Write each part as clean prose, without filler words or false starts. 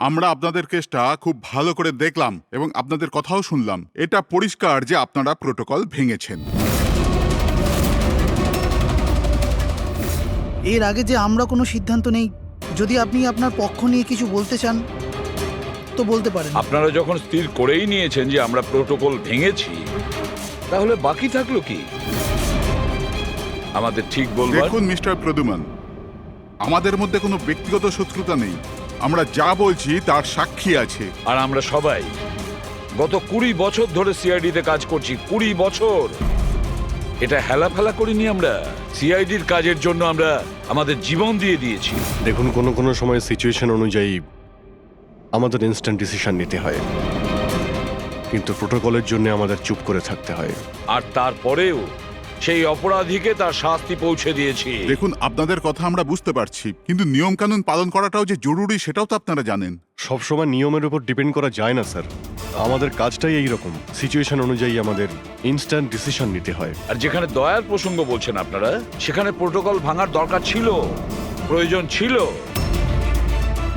আমরা আপনাদের কেসটা খুব ভালো করে দেখলাম এবং আপনাদের কথাও শুনলাম। এটা পরিষ্কার যে আপনারা প্রোটোকল ভেঙেছেন। এর আগে যে আমরা কোনো সিদ্ধান্ত নেই, যদি আপনি আপনার পক্ষ নিয়ে কিছু বলতে চান তো বলতে পারেন। আপনারা যখন স্থির করেই নিয়েছেন যে আমরা প্রোটোকল ভেঙেছি, তাহলে বাকি থাকলো কি আমাদের ঠিক বলবার? দেখুন মিস্টার প্রদ্যুমন, আমাদের মধ্যে কোনো ব্যক্তিগত শত্রুতা নেই। আমরা যা বলছি তার সাক্ষী আছে। আর আমরা সবাই গত 20 বছর ধরে সিআইডিতে কাজ করছি। 20 বছর। এটা হেলাফেলা করিনি আমরা। সিআইডির কাজের জন্য আমরা আমাদের জীবন দিয়ে দিয়েছি। দেখুন, কোনো সময় সিচুয়েশন অনুযায়ী আমাদের ইনস্ট্যান্ট ডিসিশন নিতে হয়, কিন্তু প্রোটোকলের জন্য আমাদের চুপ করে থাকতে হয়। আর তারপরেও সেই অপরাধীকে তার শাস্তি পৌঁছে দিয়েছি। দেখুন, আপনাদের কথা আমরা বুঝতে পারছি, কিন্তু নিয়ম কানুন পালন করাটাও যে জরুরি সেটাও তো আপনারা জানেন। সবসময় নিয়মের উপর ডিপেন্ড করা যায় না স্যার। আমাদের কাজটাই এইরকম, সিচুয়েশন অনুযায়ী আমাদের ইনস্ট্যান্ট ডিসিশন নিতে হয়। আর যেখানে দয়ার প্রসঙ্গ বলছেন আপনারা, সেখানে প্রোটোকল ভাঙার দরকার ছিল, প্রয়োজন ছিল।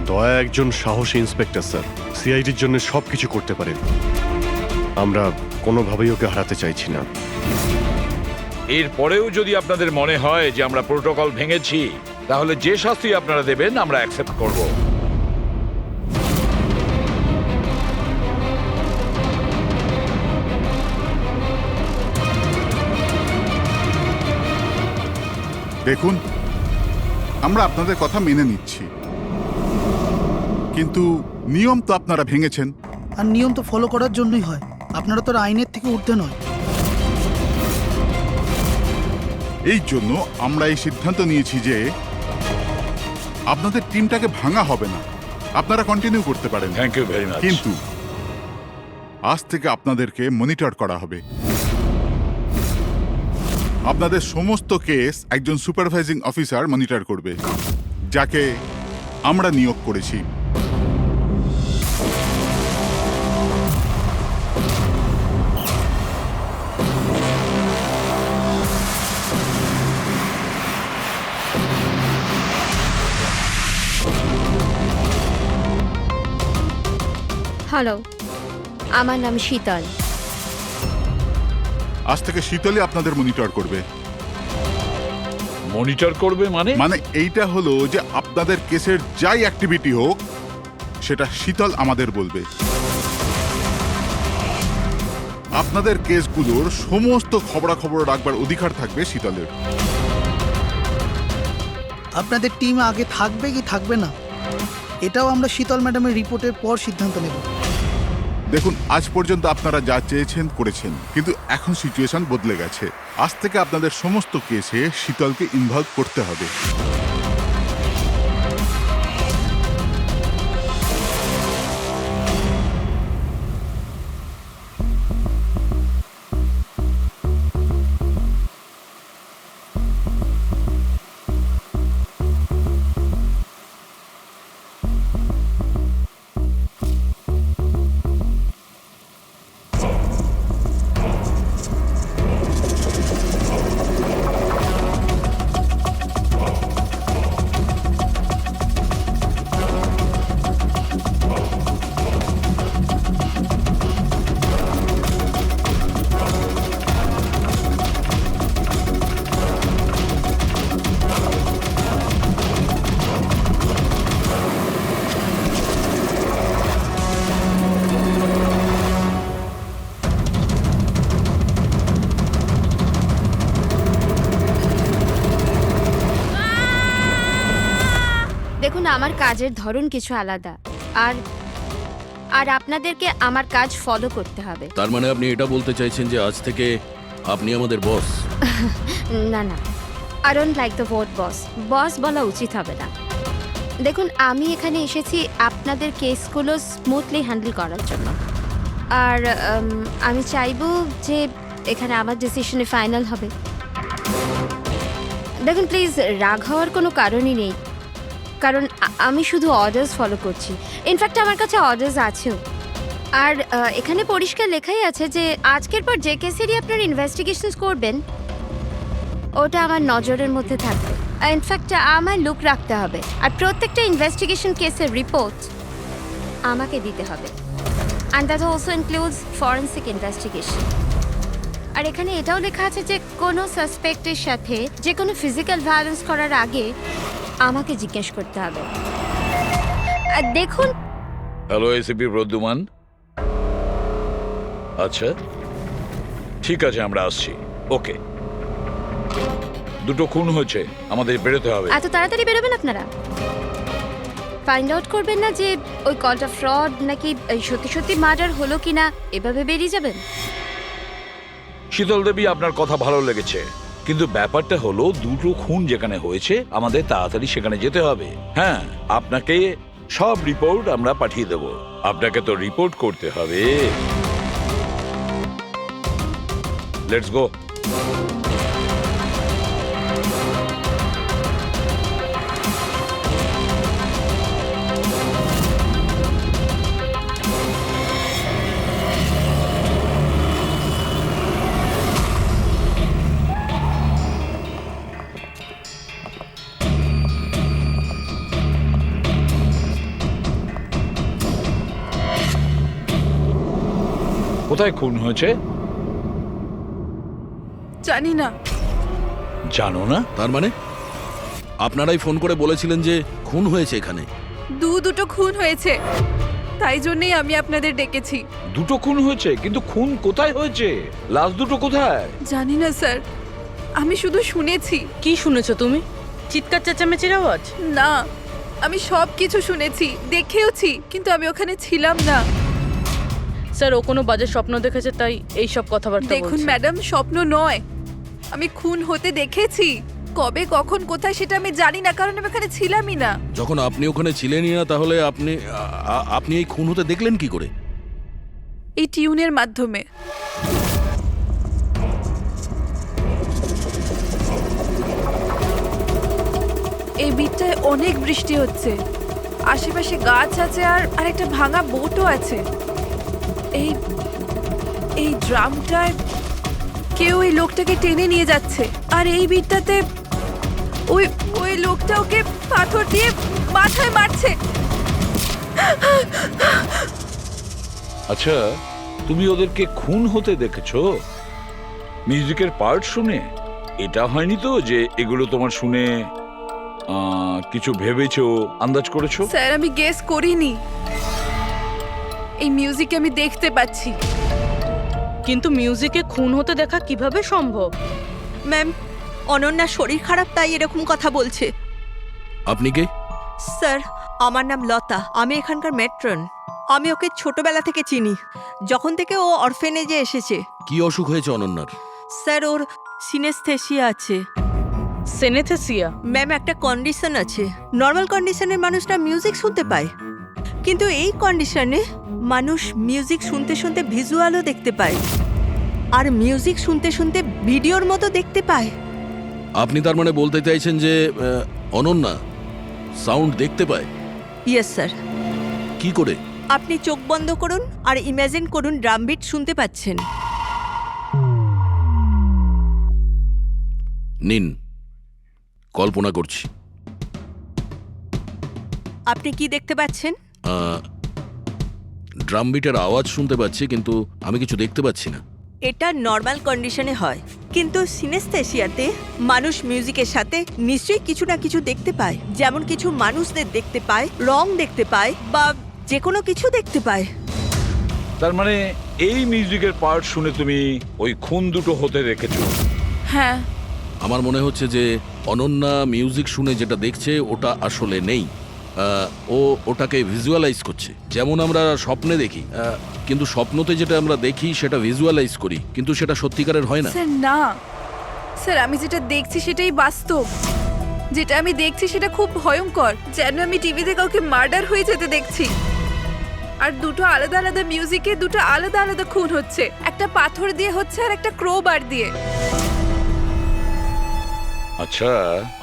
দয়া একজন সাহসী ইন্সপেক্টর স্যার, সিআইডির জন্য সবকিছু করতে পারেন। আমরা কোনোভাবেই ওকে হারাতে চাইছি না। এরপরেও যদি আপনাদের মনে হয় যে আমরা প্রোটোকল ভেঙেছি, তাহলে যে শাস্তি আপনারা দেবেন আমরা অ্যাকসেপ্ট করব। দেখুন, আমরা আপনাদের কথা মেনে নিচ্ছি, কিন্তু নিয়ম তো আপনারা ভেঙেছেন। আর নিয়ম তো ফলো করার জন্যই হয়, আপনারা তো আর আইনের থেকে ঊর্ধ্বে নয়। এই জন্য আমরা এই সিদ্ধান্ত নিয়েছি যে আপনাদের টিমটাকে ভাঙা হবে না, আপনারা কন্টিনিউ করতে পারেন। Thank you very much. কিন্তু আজ থেকে আপনাদেরকে মনিটর করা হবে। আপনাদের সমস্ত কেস একজন সুপারভাইজিং অফিসার মনিটর করবে, যাকে আমরা নিয়োগ করেছি। হ্যালো, আমার নাম শীতল। আজ থেকে শীতলই আপনাদের মনিটর করবে। মনিটর করবে মানে? মানে এইটা হলো যে আপনাদের কেসের যাই অ্যাক্টিভিটি হোক সেটা শীতল আমাদের বলবে। আপনাদের কেসগুলোর সমস্ত খবরাখবর রাখবার অধিকার থাকবে শীতলের। আপনাদের টিম আগে থাকবে কি থাকবে না, এটাও আমরা শীতল ম্যাডামের রিপোর্টের পর সিদ্ধান্ত নেব। দেখুন, আজ পর্যন্ত আপনারা যা চেয়েছেন করেছেন, কিন্তু এখন সিচুয়েশন বদলে গেছে। আজ থেকে আপনাদের সমস্ত কেসে শীতলকে ইনভলভ করতে হবে। দেখুন, আমার কাজের ধরন কিছু আলাদা, আর আর আপনাদেরকে আমার কাজ ফলো করতে হবে। তার মানে আপনি এটা বলতে চাইছেন যে আজ থেকে আপনি আমাদের বস? না না, I don't like the word boss. Boss বলা উচিত হবে না। দেখুন, আমি এখানে এসেছি আপনাদের কেসগুলো স্মুথলি হ্যান্ডেল করার জন্য, আর আমি চাইবো যে এখানে আমার ডিসিশনে ফাইনাল হবে। দেখুন প্লিজ, রাগ হওয়ার কোনো কারণই নেই, কারণ আমি শুধু অর্ডার্স ফলো করছি। ইনফ্যাক্ট আমার কাছে অর্ডার্স আছেও। আর এখানে পরিষ্কার লেখাই আছে যে আজকের পর যে কেসেরই আপনার ইনভেস্টিগেশনস করবেন ওটা আমার নজরের মধ্যে থাকবে। ইনফ্যাক্ট আমার লুক রাখতে হবে, আর প্রত্যেকটা ইনভেস্টিগেশন কেসের রিপোর্ট আমাকে দিতে হবে, and that also includes forensic investigation. আর এখানে এটাও লেখা আছে যে কোনো সাসপেক্টের সাথে যে কোনো ফিজিক্যাল ভায়োলেন্স করার আগে আমাকে জিজ্ঞেস করতে হবে। আর দেখুন, হ্যালো এসিপি প্রদ্যুমান। আচ্ছা ঠিক আছে, আমরা আসছি। ওকে, দুটো খুন হয়েছে, আমাদের বেরোতে হবে। এত তাড়াতাড়ি বেরোবেন আপনারা? ফাইন্ড আউট করবেন না যে ওই কলটা ফ্রড নাকি সত্যি সত্যি মার্ডার হলো কিনা, এভাবে বেরিয়ে যাবেন? শীতল দেবী, আপনার কথা ভালো লেগেছে, কিন্তু ব্যাপারটা হলো দুটো খুন যেখানে হয়েছে আমাদের তাড়াতাড়ি সেখানে যেতে হবে। হ্যাঁ, আপনাকে সব রিপোর্ট আমরা পাঠিয়ে দেব। আপনাকে তো রিপোর্ট করতে হবে। Let's go. কোথায় খুন হয়েছে জানি না। জানো না? তার মানে আপনারাই ফোন করে বলেছিলেন যে খুন হয়েছে এখানে? দুটো খুন হয়েছে, তাই জন্যই আমি আপনাদের ডেকেছি। দুটো খুন হয়েছে, কিন্তু খুন কোথায় হয়েছে? লাশ দুটো কোথায়? জানি না স্যার, আমি শুধু শুনেছি। কি শুনেছো তুমি? চিৎকার চেঁচামেচির আওয়াজ? না, আমি সব কিছু শুনেছি, দেখেওছি, কিন্তু আমি ওখানে ছিলাম না। স্যার, ও কোনো বাজে স্বপ্ন দেখেছে তাই এই সব কথাবার্তা দেখুন বলছে। ম্যাডাম, স্বপ্ন নয়, আমি খুন হতে দেখেছি। কবে, কখন, কোথায় সেটা আমি জানি না, কারণ আমি ওখানে ছিলামই না। যখন আপনি ওখানে ছিলেনই না, তাহলে আপনি এই খুন হতে দেখলেন কি করে? এই টিউনের মাধ্যমে। এই বিটটায় অনেক বৃষ্টি হচ্ছে, আশেপাশে গাছ আছে আর একটা ভাঙা বোটও আছে। এই এই ড্রামটায় কেউ এই লোকটাকে টেনে নিয়ে যাচ্ছে, আর এই বিটটাতে ওই ওই লোকটা ওকে পাথর দিয়ে মাথায় মারছে। আচ্ছা, তুমি ওদেরকে খুন হতে দেখেছো মিউজিকের পার্ট শুনে? এটা হয়নি তো যে এগুলো তোমার শুনে কিছু ভেবেছো, আন্দাজ করেছো? স্যার, আমি গেস করিনি। এই মিউজিক আমি দেখতে পাচ্ছি। কিন্তু মিউজিকে খুন হতে দেখা কিভাবে সম্ভব? ম্যাম, অনন্যার শরীর খারাপ তাই এরকম কথা বলছে। আপনি কে? স্যার, আমার নাম লতা, আমি এখানকার ম্যাট্রন। আমি ওকে ছোটবেলা থেকে চিনি, যখন থেকে ও অরফেনেজে এসেছে। কি অসুখ হয়েছে অনন্যার? স্যার, ওর সিনেস্থেসিয়া আছে। সেনেথেসিয়া? ম্যাম, একটা কন্ডিশন আছে। নর্মাল কন্ডিশনের মানুষরা মিউজিক শুনতে পায়, কিন্তু এই কন্ডিশনে মানুষ মিউজিক শুনতে শুনতে ভিজুয়ালও দেখতে পায়, আর মিউজিক শুনতে শুনতে ভিডিওর মতো দেখতে পায়। আপনি তার মানে বলতে চাইছেন যে অনন্যা সাউন্ড দেখতে পায়? Yes sir. কি করে? আপনি চোখ বন্ধ করুন আর ইমাজিন করুন ড্রাম বিট শুনতে পাচ্ছেন। নিন, কল্পনা করছি। আপনি কি দেখতে পাচ্ছেন? ড্রাম বিটের আওয়াজ শুনতে পাচ্ছি, কিন্তু আমি কিছু দেখতে পাচ্ছি না। এটা নর্মাল কন্ডিশনে হয়, কিন্তু সিনেস্থেসিয়াতে মানুষ মিউজিকের সাথে নিশ্চয়ই কিছু না কিছু দেখতে পায়। যেমন কিছু মানুষদের দেখতে পায়, রং দেখতে পায়, বা যে কোনো কিছু দেখতে পায়। তার মানে এই মিউজিকের পার্ট শুনে তুমি ওই খুন দুটো হতে দেখেছো? হ্যাঁ। আমার মনে হচ্ছে যে অনন্যা মিউজিক শুনে যেটা দেখছে ওটা আসলে নেই। ও ওটাকে ভিজুয়ালাইজ করছে, যেমন আমরা স্বপ্নে দেখি, কিন্তু স্বপ্নতে যেটা আমরা দেখি সেটা ভিজুয়ালাইজ করি, কিন্তু সেটা সত্যিকারের হয় না। স্যার না, স্যার আমি যেটা দেখছি সেটাই বাস্তব। যেটা আমি দেখছি সেটা খুব ভয়ঙ্কর, যেন আমি টিভিতে কাউকে মার্ডার হয়ে যেতে দেখছি। আর দুটো আলাদা আলাদা মিউজিকে দুটো আলাদা আলাদা খুন হচ্ছে, একটা পাথর দিয়ে হচ্ছে আর একটা ক্রোবার দিয়ে। আচ্ছা,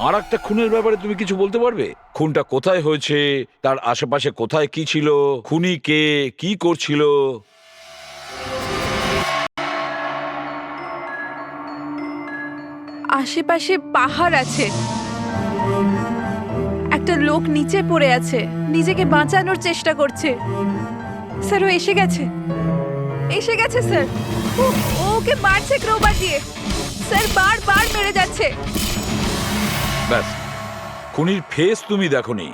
আর একটা খুনের ব্যাপারে তুমি কিছু বলতে পারবে? খুনটা কোথায় হয়েছে, তার আশেপাশে কোথায় কি ছিল, খুনি কে, কি করছিল? আশেপাশে পাহাড় আছে, একটা লোক নিচে পড়ে আছে, নিজেকে বাঁচানোর চেষ্টা করছে। স্যার ও এসে গেছে, স্যার। ও ওকে মারছে ক্রোবার দিয়ে। স্যার বারবার মেরে যাচ্ছে। ব্যাস, খুনির ফেস তুমি দেখোনি।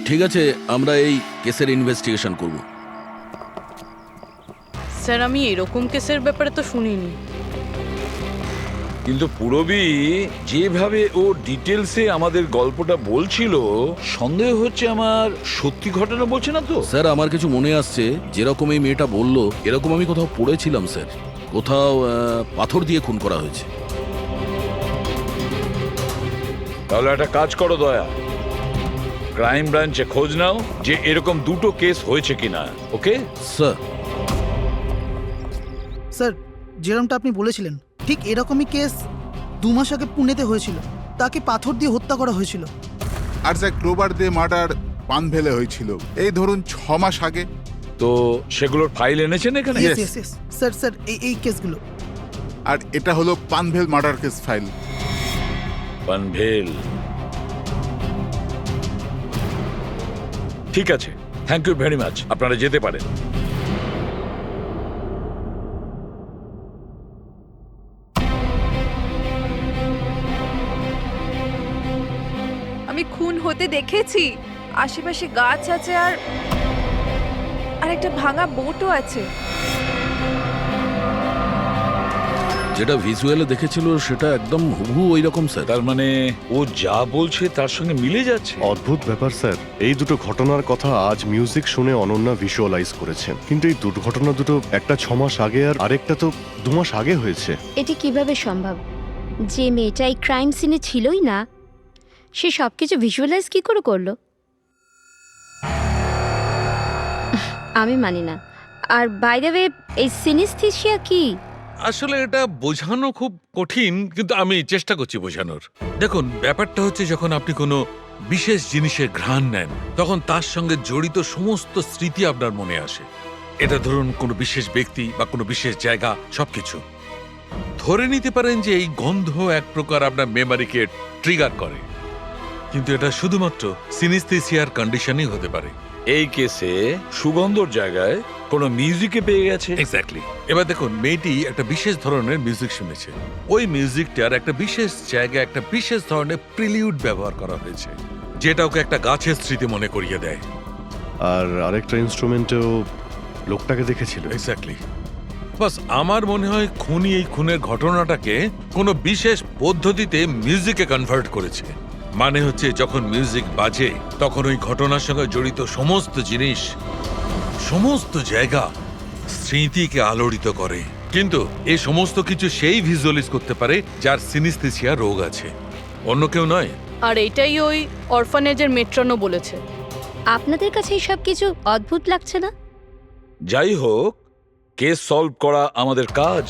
ঠিক আছে, আমরা এই কেসের ইনভেস্টিগেশন করব। স্যার আমি এরকম কেসের ব্যাপারে তো শুনিনি। কিন্তু পুরবী যেভাবে ও ডিটেলসে আমাদের গল্পটা বলছিল, সন্দেহ হচ্ছে আমার সত্যি ঘটনা বলছে না তো। স্যার আমার কিছু মনে আসছে, যেরকম এই মেয়েটা বলল এরকম আমি কোথাও পড়েছিলাম স্যার। কোথাও পাথর দিয়ে খুন করা হয়েছে। তাহলে একটা কাজ করো দয়া, ক্রাইম ব্রাঞ্চে খোঁজ নাও যে এরকম দুটো কেস হয়েছে কিনা। Okay sir. স্যার, যেরকমটা আপনি বলেছিলেন ঠিক এরকমই কেস 2 মাস আগে পুনেতে হয়েছিল। তাকে পাথর দিয়ে হত্যা করা হয়েছিল। আর স্যার ক্রোবার দিয়ে মার্ডার পানভেলে হয়েছিল এই ধরুন 6 মাস আগে। তো সেগুলোর ফাইল এনেছেন এখানে? Yes, yes, yes. স্যার এই কেসগুলো। আর এটা হলো Panvel murder case file. Panvel, ঠিক আছে, থ্যাংক ইউ ভেরি মাচ। আপনারা যেতে পারেন। আমি খুন হতে দেখেছি। আশেপাশে গাছ আছে আর একটা ভাঙা বোটও আছে। যেটা ভিজুয়ালে দেখেছিল সেটা একদম হুবহু ওই রকম স্যার। তার মানে ও যা বলছে তার সঙ্গে মিলে যাচ্ছে। অদ্ভুত ব্যাপার স্যার, এই দুটো ঘটনার কথা আজ মিউজিক শুনে অনন্যা ভিজুয়ালাইজ করেছেন, কিন্তু এই দুর্ঘটনা দুটো একটা 6 মাস আগে আর আরেকটা তো 2 মাস আগে হয়েছে। এটি কিভাবে সম্ভব? যে মেয়েটা এই ক্রাইম সিনে ছিলই না, সে সব কিছু ভিজুয়ালাইজ কি করে করলো? আমি মানি না। আর বাই দ্য ওয়ে, এই সিনিস্থেসিয়া কি? আসলে এটা বোঝানো খুব কঠিন, কিন্তু আমি চেষ্টা করছি বোঝানোর। দেখুন, ব্যাপারটা হচ্ছে যখন আপনি কোনো বিশেষ জিনিসের ঘ্রাণ নেন, তখন তার সঙ্গে জড়িত সমস্ত স্মৃতি আপনার মনে আসে। এটা ধরুন কোনো বিশেষ ব্যক্তি বা কোনো বিশেষ জায়গা, সবকিছু। ধরে নিতে পারেন যে এই গন্ধ এক প্রকার আপনার মেমারিকে ট্রিগার করে, কিন্তু এটা শুধুমাত্র সিনিস্থেসিয়ার কন্ডিশনই হতে পারে। এই কেসে সুগন্ধর জায়গায় কোনো মিউজিকে পেয়ে গেছে। এক্স্যাক্টলি। এবার দেখুন, মেয়েটি একটা বিশেষ ধরনের মিউজিক শুনেছে। ওই মিউজিকটার একটা বিশেষ জায়গায় একটা বিশেষ ধরনের প্রিলিউড ব্যবহার করা হয়েছে, যেটা ওকে একটা গাছের স্মৃতি মনে করিয়ে দেয়। আর আরেকটা ইনস্ট্রুমেন্টেও লোকটাকে দেখেছিল। এক্স্যাক্টলি। বাস আমার মনে হয় খুনি এই খুনের ঘটনাটাকে কোনো বিশেষ পদ্ধতিতে মিউজিকে কনভার্ট করেছে। মানে হচ্ছে যখন মিউজিক বাজে তখন ওই ঘটনার সঙ্গে জড়িত সমস্ত জিনিস, সমস্ত জায়গা স্মৃতিকে আলোড়িত করে। কিন্তু এই সমস্ত কিছু সেই ভিজুয়ালাইজ করতে পারে যার সিনিস্থেসিয়া রোগ আছে, অন্য কেউ নয়। আর এটাই ওই অরফানেজের মেট্রনও বলেছে। আপনাদের কাছে এইসব কিছু অদ্ভুত লাগছে না? যাই হোক, কেস সলভ করা আমাদের কাজ।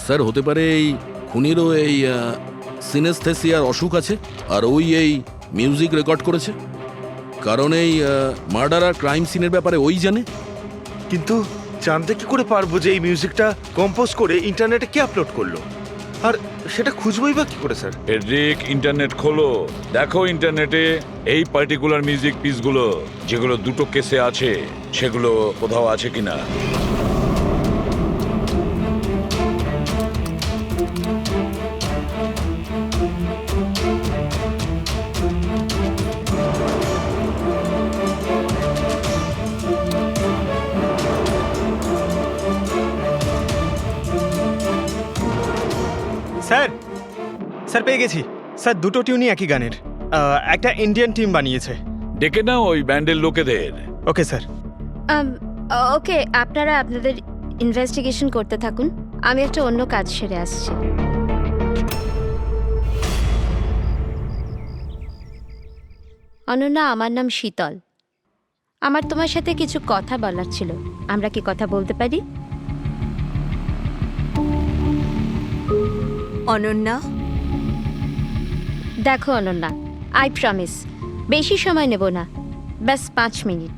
স্যার হতে পারে এই খুনিরও এই সিনেস্থেসিয়ার অসুখ আছে, আর ওই এই মিউজিক রেকর্ড করেছে, কারণ এই মার্ডার আর ক্রাইম সিনের ব্যাপারে ওই জানে। কিন্তু জানতে কি করে পারবো যে এই মিউজিকটা কম্পোজ করে ইন্টারনেটে কে আপলোড করলো? আর সেটা খুঁজবোই বা কি করে স্যার? ফেডরিক, ইন্টারনেট খোলো, দেখো ইন্টারনেটে এই পার্টিকুলার মিউজিক পিসগুলো যেগুলো দুটো কেসে আছে সেগুলো কোথাও আছে কিনা। স্যার পেয়ে গেছি স্যার, দুটো টিউনই একই গানের। একটা ইন্ডিয়ান টিম বানিয়েছে। ডেকে নাও ওই ব্যান্ডের লোকেদের। Okay sir. ওকে, আপনারা আপনাদের ইনভেস্টিগেশন করতে থাকুন, আমি একটা অন্য কাজ সেরে আসছি। অনন্যা, আমার নাম শীতল। আমার তোমার সাথে কিছু কথা বলার ছিল। আমরা কি কথা বলতে পারি? অনন্যা, দেখো অনন্যা, আই প্রমিস বেশি সময় নেব না, ব্যাস 5 মিনিট।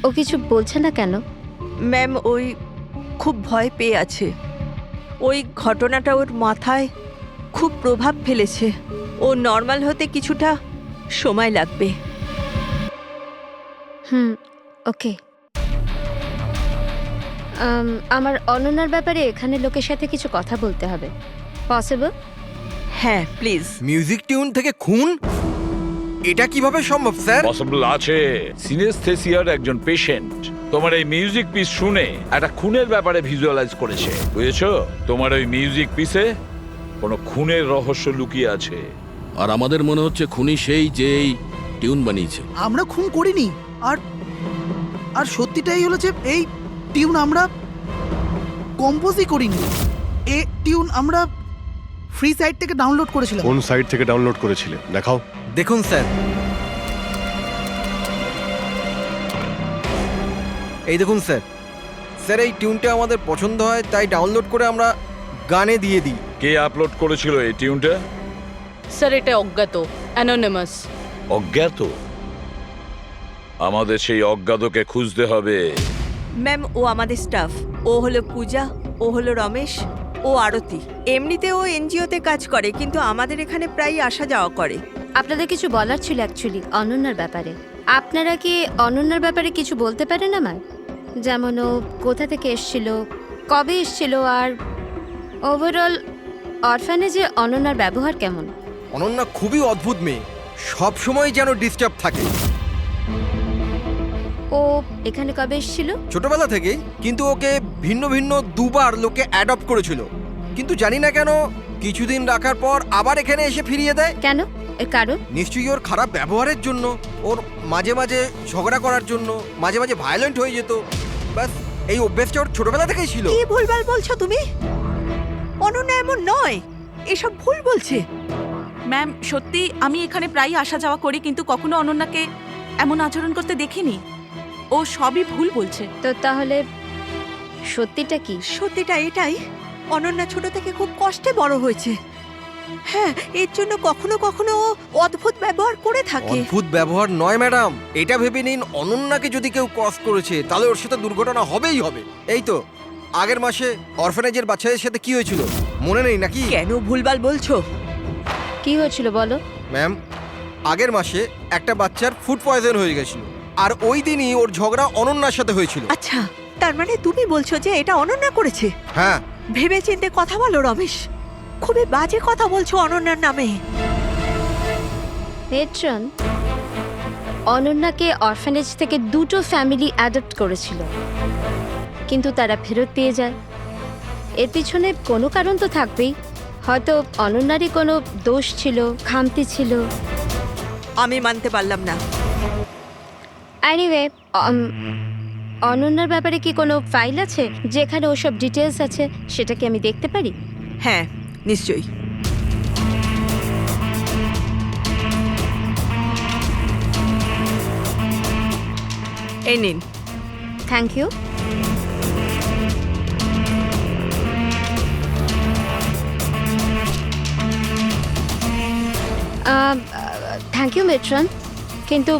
ও কিছু বলছে না কেন? ম্যাম ওই খুব ভয় পেয়ে আছে। ওই ঘটনাটা ওর মাথায় খুব প্রভাব ফেলেছে। ও নর্মাল হতে কিছুটা সময় লাগবে। ওকে। আমার অনন্যার ব্যাপারে এখানে লোকের সাথে কিছু কথা বলতে হবে। পসিবল? হ্যাঁ প্লিজ। মিউজিক টিউন থেকে খুন, এটা কিভাবে সম্ভব স্যার? পসিবল আছে। সিনেস্থেসিয়ার একজন পেশেন্ট তোমার এই মিউজিক পিস শুনে একটা খুনের ব্যাপারে ভিজুয়ালাইজ করেছে, বুঝেছো? তোমার ওই মিউজিক পিসে কোনো খুনের রহস্য লুকিয়ে আছে। আর আমাদের মনে হচ্ছে খুনি সেই যে এই টিউন বানিয়েছে। আমরা খুন করিনি। আর আর সত্যিটাই হলো যে এই টিউন আমরা কম্পোজই করিনি। এই টিউন আমরা ফ্রি সাইট থেকে ডাউনলোড করেছিলাম। কোন সাইট থেকে ডাউনলোড করেছিলে দেখাও। দেখুন স্যার, এই দেখুন স্যার। স্যার এই টিউনটা আমাদের পছন্দ হয় তাই ডাউনলোড করে আমরা গানে দিয়ে দিই। কে আপলোড করেছিল এই টিউনটা? স্যার এটা অজ্ঞাত, অ্যানোনিমাস। অজ্ঞাত? আমাদের সেই অজ্ঞাতকে খুঁজতে হবে। ম্যাম ও আমাদের স্টাফ। ও হলো পূজা, ও হলো রমেশ, ও আরতি। এমনিতে ও এনজিওতে কাজ করে, কিন্তু আমাদের এখানে প্রায় আসা যাওয়া করে। আপনাদের কিছু বলার ছিল অ্যাকচুয়ালি অনন্যার ব্যাপারে। আপনারা কি অনন্যার ব্যাপারে কিছু বলতে পারেন আমার? যেমন ও কোথা থেকে এসেছিল, কবে এসেছিল, আর ওভারঅল অরফানেজে অনন্যার ব্যবহার কেমন? অনন্যা খুবই অদ্ভুত মেয়ে, সব সময় যেন ডিস্টার্ব থাকে। ও এখানে কবে এসেছিল? ছোটবেলা থেকেই, কিন্তু ওকে ভিন্ন ভিন্ন দুবার লোকে অ্যাডপ্ট করেছিল, কিন্তু জানি না কেন কিছুদিন রাখার পর আবার এখানে এসে ফিরিয়ে দেয়। কেন? এর কারণ? নিশ্চয়ই ওর খারাপ ব্যবহারের জন্য, ওর মাঝে মাঝে ঝগড়া করার জন্য, মাঝে মাঝে ভায়োলেন্ট হয়ে যেত। ব্যাস এই অভ্যেসটা ওর ছোটবেলা থেকেই ছিল। কি ভুলভাল বলছো তুমি? অনন্যা এমন নয়, এসব ভুল বলছে। ম্যাম সত্যি আমি এখানে প্রায় আসা যাওয়া করি, কিন্তু কখনো অনন্যাকে এমন আচরণ করতে দেখিনি। ও সবই ভুল বলছে। তো তাহলে সত্যিটা কি? সত্যিটা এটাই, অনন্যা ছোট থেকে খুব কষ্টে বড় হয়েছে। হ্যাঁ, এর জন্য কখনো কখনো ও অদ্ভুত ব্যবহার করে থাকে। অদ্ভুত ব্যবহার নয় ম্যাডাম, এটা ভেবে নিন অনন্যাকে যদি কেউ ক্রস করেছে তাহলে ওর সাথে দুর্ঘটনা হবেই হবে। এই তো আগের মাসে অরফানেজের বাচ্চাদের সাথে কি হয়েছিল মনে নেই নাকি? কেন ভুলভাল বলছো? কি হয়েছিল বলো। ম্যাম আগের মাসে একটা বাচ্চার ফুড পয়জন হয়ে গেছিল, আর ওই দিনই ওর ঝগড়া অনন্যার সাথে হয়েছিল। আচ্ছা, তার মানে তুমি বলছো যে এটা অনন্যা করেছে? হ্যাঁ। ভেবে চিন্তে কথা বলো রমেশ, খুবই বাজে কথা বলছো অনন্যার নামে। মেট্রন, অনন্যাকে অরফানেজ থেকে দুটো ফ্যামিলি অ্যাডপ্ট করেছিল, কিন্তু তারা ফেরত পেয়ে যায়। এর পিছনে কোনো কারণ তো থাকবেই। হয়তো অনন্যারই কোনো দোষ ছিল, খামতি ছিল। আমি মানতে পারলাম না। এনিওয়ে, অনন্যার ব্যাপারে কি কোনো ফাইল আছে যেখানে ওসব ডিটেলস আছে? সেটা কি আমি দেখতে পারি? হ্যাঁ নিশ্চয়ই। এই নিন। Thank you. Thank you matron, কিন্তু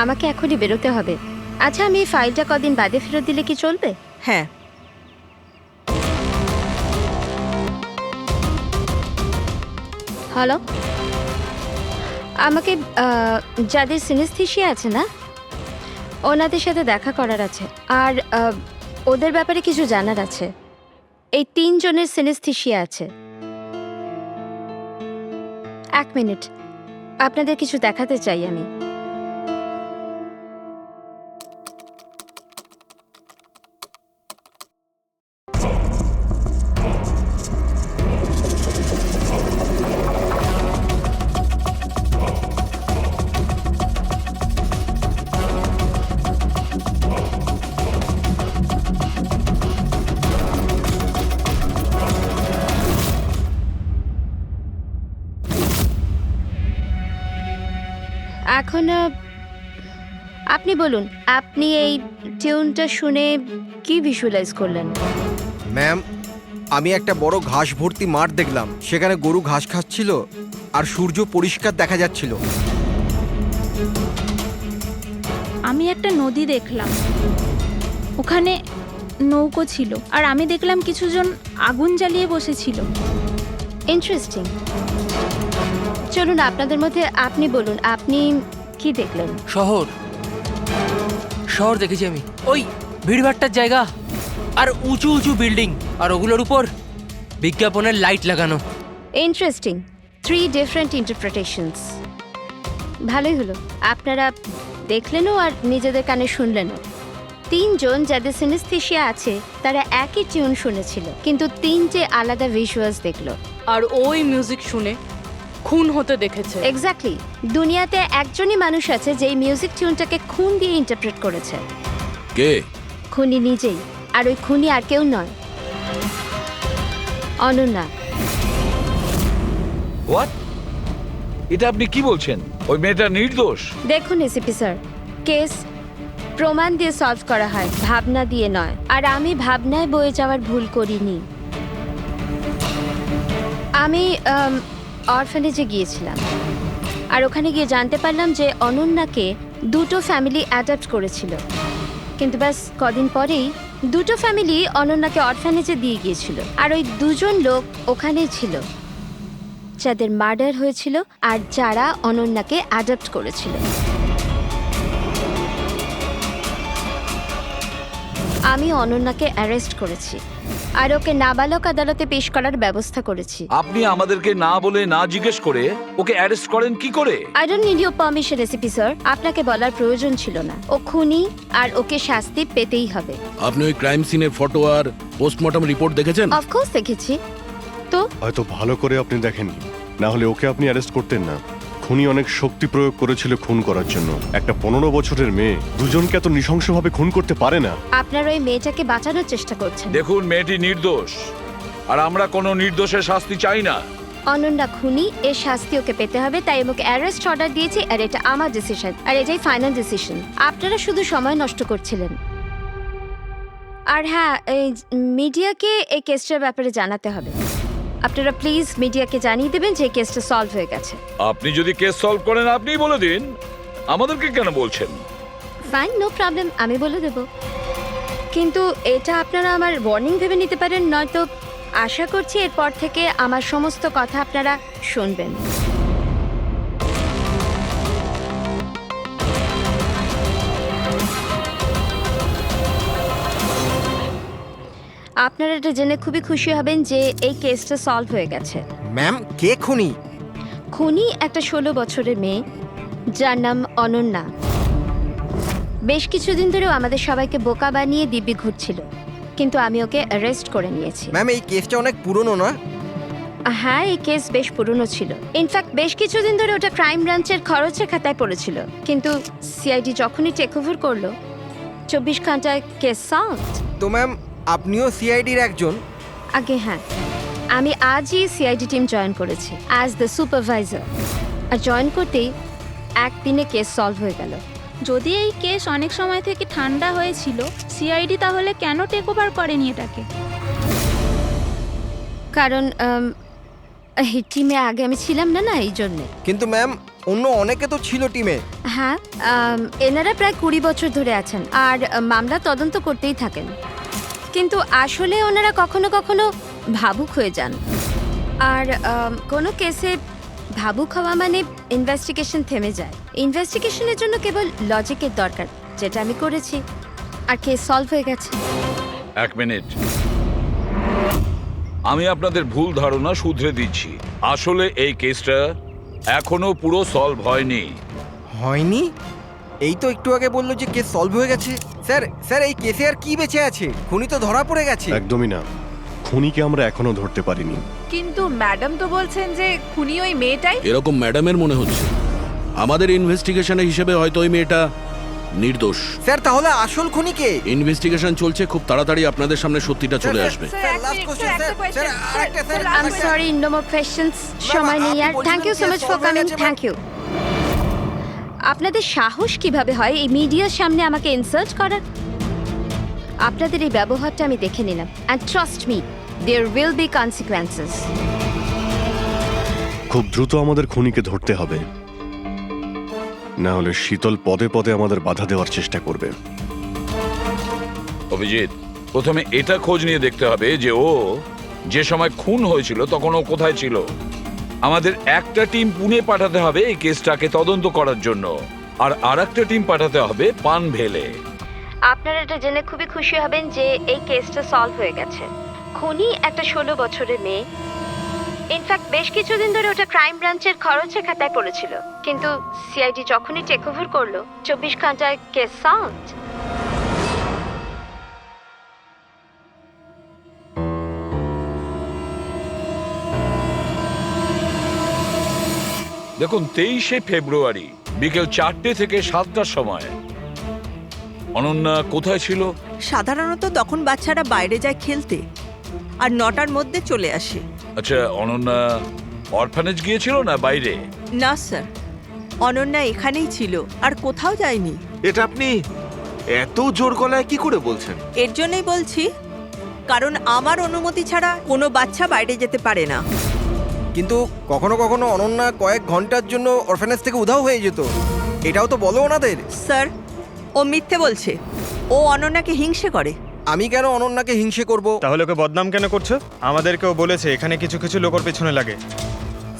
আমাকে এখনই বেরোতে হবে। আচ্ছা, আমি এই ফাইলটা কদিন বাদে ফেরত দিলে কি চলবে? হ্যাঁ। হ্যালো, আমাকে যাদের সিনেস্থেসিয়া আছে না, ওনাদের সাথে দেখা করার আছে, আর ওদের ব্যাপারে কিছু জানার আছে। এই 3 জনের সিনেস্থেসিয়া আছে। 1 মিনিট, আপনাদের কিছু দেখাতে চাই আমি। এখন আপনি বলুন, আপনি এই টিউনটা শুনে কি ভিজুয়ালাইজ করলেন? ম্যাম আমি একটা বড় ঘাস ভর্তি মাঠ দেখলাম, সেখানে গরু ঘাস খাচ্ছিল আর সূর্য পরিষ্কার দেখা যাচ্ছিল। আমি একটা নদী দেখলাম, ওখানে নৌকো ছিল আর আমি দেখলাম কিছুজন আগুন জ্বালিয়ে বসেছিল। ইন্টারেস্টিং। চলুন আপনাদের মধ্যে আপনি বলুন, আপনি কি দেখলেন? শহর শহর দেখেছি আমি, ওই ভিড়ভাট্টার জায়গা আর উঁচু উঁচু বিল্ডিং আর ওগুলোর উপর বিজ্ঞাপনের লাইট লাগানো। ইন্টারেস্টিং। 3 different interpretations. ভালোই হলো, আপনারা দেখলেনও আর নিজেদের কানে শুনলেনও। 3 জন যাদের সিনেস্থেশিয়া আছে তারা একই টিউন শুনেছিল, কিন্তু 3টে আলাদা ভিজুয়ালস দেখলো। আর ওই মিউজিক শুনে খুন হতে দেখেছে। এক্স্যাক্টলি। দুনিয়াতে একজনই মানুষ আছে যে মিউজিক টিউনটাকে খুন দিয়ে ইন্টারপ্রেট করেছে। কে? খুনি নিজেই। আর ওই খুনি আর কেউ নয়, অনন্যা। হোয়াট? এটা আপনি কি বলছেন? ওই মেয়েটা নির্দোষ? দেখুন এসিপি স্যার, কেস প্রমাণ দিয়ে সলভ করা হয়, ভাবনা দিয়ে নয়। আর আমি ভাবনায় বয়ে যাওয়ার ভুল করিনি। আমি অরফানেজে গিয়েছিলাম আর ওখানে গিয়ে জানতে পারলাম যে অনন্যাকে 2টো ফ্যামিলি অ্যাডাপ্ট করেছিল, কিন্তু ব্যাস কদিন পরেই 2টো ফ্যামিলি অনন্যাকে অরফানেজে দিয়ে গিয়েছিল। আর ওই 2জন লোক ওখানেই ছিল যাদের মার্ডার হয়েছিল আর যারা অনন্যাকে অ্যাডাপ্ট করেছিল। আমি অনন্যাকে অ্যারেস্ট করেছি আর ওকে নাবালক আদালতে পেশ করার ব্যবস্থা করেছি। আপনি আমাদেরকে না বলে না জিজ্ঞেস করে ওকে অ্যারেস্ট করেন কি করে? I don't need your permission ACP sir. আপনাকে বলার প্রয়োজন ছিল না। ও খুনি আর ওকে শাস্তি পেতেই হবে। আপনি ওই ক্রাইম সিনের ফটো আর পোস্টমর্টম রিপোর্ট দেখেছেন? অফকোর্স দেখেছি। তো হয়তো ভালো করে আপনি দেখেননি, না হলে ওকে আপনি অ্যারেস্ট করতেন না। খুনি অনেক শক্তি প্রয়োগ করেছিল খুন করার জন্য। একটা 15 বছরের মেয়ে 2জনকে এত নৃশংসভাবে খুন করতে পারে না। আপনার ওই মেয়েটাকে বাঁচানোর চেষ্টা করছেন। দেখুন, মেয়েটি নির্দোষ আর আমরা কোনো নির্দোষের শাস্তি চাই না। অনন্যা খুনি, এর শাস্তি ওকে পেতে হবে, তাই আমাকে অ্যারেস্ট অর্ডার দিয়েছি। আর এটা আমার ডিসিশন, আর এটাই ফাইনাল ডিসিশন। আপনারা শুধু সময় নষ্ট করছিলেন। আর হ্যাঁ, এই মিডিয়াকে এই কেসটার ব্যাপারে জানাতে হবে। আপনারা প্লিজ মিডিয়াকে জানিয়ে দেবেন যে কেসটা সলভ হয়ে গেছে। আপনি যদি কেস সলভ করেন আপনিই বলে দিন, আমাদেরকে কেন বলছেন? ফাইন, নো প্রবলেম, আমি বলে দেব। কিন্তু এটা আপনারা আমার ওয়ার্নিং ভেবে নিতে পারেন, নয়তো আশা করছি এরপর থেকে আমার সমস্ত কথা আপনারা শুনবেন। আপনারা এটা জেনে খুবই খুশি হবেন যে এই কেসটা সলভ হয়ে গেছে। ম্যাম, কে খুনি? খুনি একটা 16 বছরের মেয়ে যার নাম অনন্যা। বেশ কিছুদিন ধরেও আমাদের সবাইকে বোকা বানিয়ে দিব্যি ঘুরছিল, কিন্তু আমি ওকে অ্যারেস্ট করে নিয়েছি। ম্যাম, এই কেসটা অনেক পুরনো না? হ্যাঁ, এই কেস বেশ পুরনো ছিল। ইনফ্যাক্ট বেশ কিছুদিন ধরে ওটা ক্রাইম ব্রাঞ্চের খরচের খাতায় পড়েছিল, কিন্তু সিআইডি যখনই টেক ওভার করলো 24 ঘন্টায় কেস সলভ। তো ম্যাম, আপনিও সিআইডির একজন? আগে হ্যাঁ, আমি আজই সিআইডি টিম জয়েন করেছি অ্যাজ দ্য সুপারভাইজার। আর জয়েন করতেই একদিনে কেস সলভ হয়ে গেল। যদি এই কেস অনেক সময় থেকে ঠান্ডা হয়েছিল, সিআইডি তাহলে কেন টেক ওভার করেনি এটাকে? কারণ এই টিমে আগে আমি ছিলাম না, এই জন্যে। কিন্তু ম্যাম, অন্য অনেকে তো ছিল টিমে। হ্যাঁ, এনারা প্রায় 20 বছর ধরে আছেন আর মামলা তদন্ত করতেই থাকেন, কিন্তু আসলে ওনারা কখনো কখনো ভাবুক হয়ে যান। আর কোনো কেসে ভাবুক হওয়া মানে ইনভেস্টিগেশন থেমে যায়। ইনভেস্টিগেশনের জন্য কেবল লজিকের দরকার, যেটা আমি করেছি, আর কেস সলভ হয়ে গেছে। 1 মিনিট, আমি আপনাদের ভুল ধারণা শুধরে দিচ্ছি। আসলে এই কেসটা এখনো পুরো সলভ হয়নি। হয়নি? এই তো একটু আগে বললো যে কেস সলভ হয়ে গেছে। স্যার স্যার, এই কেসে আর কি বেঁচে আছে? খুনি তো ধরা পড়ে গেছে। একদমই না, খুনিকে আমরা এখনো ধরতে পারিনি। কিন্তু ম্যাডাম তো বলছেন যে খুনি ওই মেয়েটাই। এরকম ম্যাডামের মনে হচ্ছে। আমাদের ইনভেস্টিগেশনের হিসেবে হয়তো ওই মেয়েটা নির্দোষ। স্যার, তাহলে আসল খুনি কে? ইনভেস্টিগেশন চলছে, খুব তাড়াতাড়ি আপনাদের সামনে সত্যিটা চলে আসবে। I am sorry, no more questions. সময় নেই আর। Thank you so much for coming. Thank you. আপনাদের সাহস কিভাবে হয় এই মিডিয়ার সামনে আমাকে ইনসাল্ট করার? আপনাদের এই ব্যবহারটা আমি দেখে নিলাম, and trust me, there will be consequences. খুব দ্রুত আমাদের খুনিকে ধরতে হবে, না হলে শীতল পদে পদে আমাদের বাধা দেওয়ার চেষ্টা করবে। অভিজিৎ, প্রথমে এটা খোঁজ নিয়ে দেখতে হবে যে ও যে সময় খুন হয়েছিল তখন ও কোথায় ছিল। আমাদের একটা টিম পুনে পাঠাতে হবে এই কেসটাকে তদন্ত করার জন্য, আর আরেকটা টিম পাঠাতে হবে পানভেলে। আপনারা এটা জেনে খুবই খুশি হবেন যে এই কেসটা সলভ হয়ে গেছে। খুনি একটা 16 বছরের মেয়ে। ইনফ্যাক্ট বেশ কিছুদিন ধরে ওটা ক্রাইম ব্রাঞ্চের খরচের খাতায় পড়েছিল, কিন্তু সিআইডি যখনই টেক ওভার করলো 24 ঘন্টায় কেস সলভ। দেখুন 23শে ফেব্রুয়ারি বিকেল 4টে থেকে 7টার সময় অনন্যা কোথায় ছিল? সাধারণত তখন বাচ্চারা বাইরে যায় খেলতে, আর 9টার মধ্যে চলে আসে। আচ্ছা, অনন্যা অরফানেজ গিয়েছিল না বাইরে? না স্যার, অনন্যা এখানেই ছিল আর কোথাও যায়নি। এটা আপনি এত জোর গলায় কি করে বলছেন? এর জন্যই বলছি, কারণ আমার অনুমতি ছাড়া কোনো বাচ্চা বাইরে যেতে পারে না। কিন্তু কখনো কখনো অনন্যা কয়েক ঘন্টার জন্য অরফানেজ থেকে উধাও হয়ে যেত, এটাও তো বলো ওনাদের। স্যার, ও মিথ্যে বলছে। ও অনন্যাকে হিংসে করে। আমি কেন অনন্যাকে হিংসে করব? তাহলে ওকে বদনাম কেন করছো? আমাদেরকেও বলেছে এখানে কিছু কিছু লোকের পেছনে লাগে।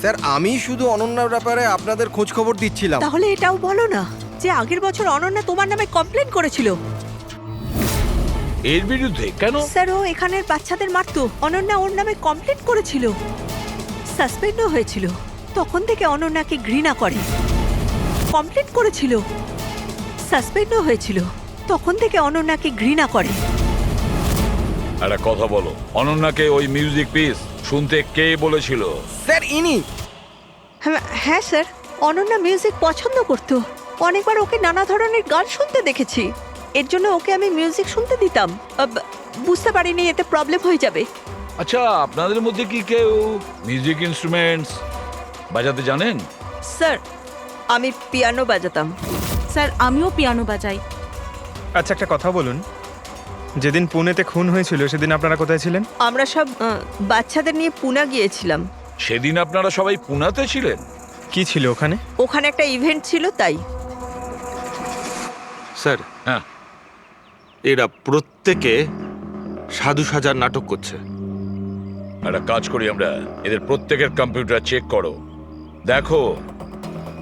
স্যার, আমি শুধু অনন্যার ব্যাপারে আপনাদের খোঁজ খবর দিচ্ছিলাম। তাহলে এটাও বলো না যে আগের বছর অনন্যা তোমার নামে কমপ্লেন করেছিল। এর বিরুদ্ধে কেন? স্যার, ও এখানের বাচ্চাদের মারতো। অনন্যা ওর নামে কমপ্লেন করেছিল, সাসপেন্ডও হয়েছিল। তখন থেকে অনন্যাকে ঘৃণা করে। কমপ্লেন করেছিল, সাসপেন্ডও হয়েছিল। তখন থেকে অনন্যাকে ঘৃণা করে। একটা কথা বলো, অনন্যাকে ওই মিউজিক পিস শুনতে কে বলেছিল? স্যার, ইনি। হ্যাঁ স্যার, অনন্যা মিউজিক পছন্দ করত। অনেকবার ওকে নানা ধরনের গান শুনতে দেখেছি। এর জন্য ওকে আমি মিউজিক শুনতে দিতাম। বুঝতে পারিনি এতে প্রবলেম হয়ে যাবে। আচ্ছা, আপনাদের মধ্যে কি কেউ মিউজিক ইনস্ট্রুমেন্টস বাজাতে জানেন? স্যার, আমি পিয়ানো বাজাতাম। স্যার, আমিও পিয়ানো বাজাই। আচ্ছা, একটা কথা বলুন, যেদিন পুনেতে খুন হয়েছিল সেদিন আপনারা কোথায় ছিলেন? আমরা সব বাচ্চাদের নিয়ে পুনা গিয়েছিলাম। সেদিন আপনারা সবাই পুনাতে ছিলেন? কি ছিল ওখানে? ওখানে একটা ইভেন্ট ছিল, তাই। স্যার, হ্যাঁ, এরা প্রত্যেকে সাধু সাজার নাটক করছে। একটা কাজ করি আমরা, এদের প্রত্যেকের কম্পিউটার চেক করো, দেখো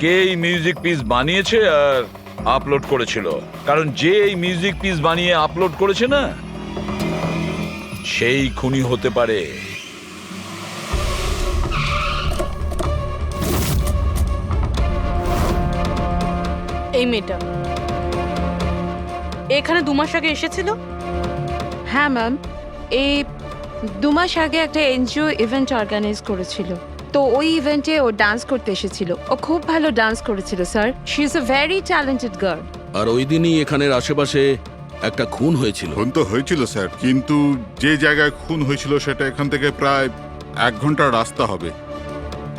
কে এই মিউজিক পিস বানিয়েছে আর আপলোড করেছিল। কারণ যে এই মিউজিক পিস বানিয়ে আপলোড করেছে না, সেই খুনি হতে পারে। এই মেয়েটা এখানে 2 মাস আগে এসেছিল। হ্যাঁ ম্যাম, এই 2 মাস আগে একটা এনজিও ইভেন্ট অর্গানাইজ করেছিল, তো ওই ইভেন্টে ও ডান্স করতে এসেছিল। ও খুব ভালো ডান্স করেছিল sir. She is a very talented girl. আর ওই দিনই এখানের আশেপাশে একটা খুন হয়েছিল। খুন তো হয়েছিল স্যার, কিন্তু যে জায়গায় খুন হয়েছিল সেটা এখান থেকে প্রায় 1 ঘন্টার রাস্তা হবে।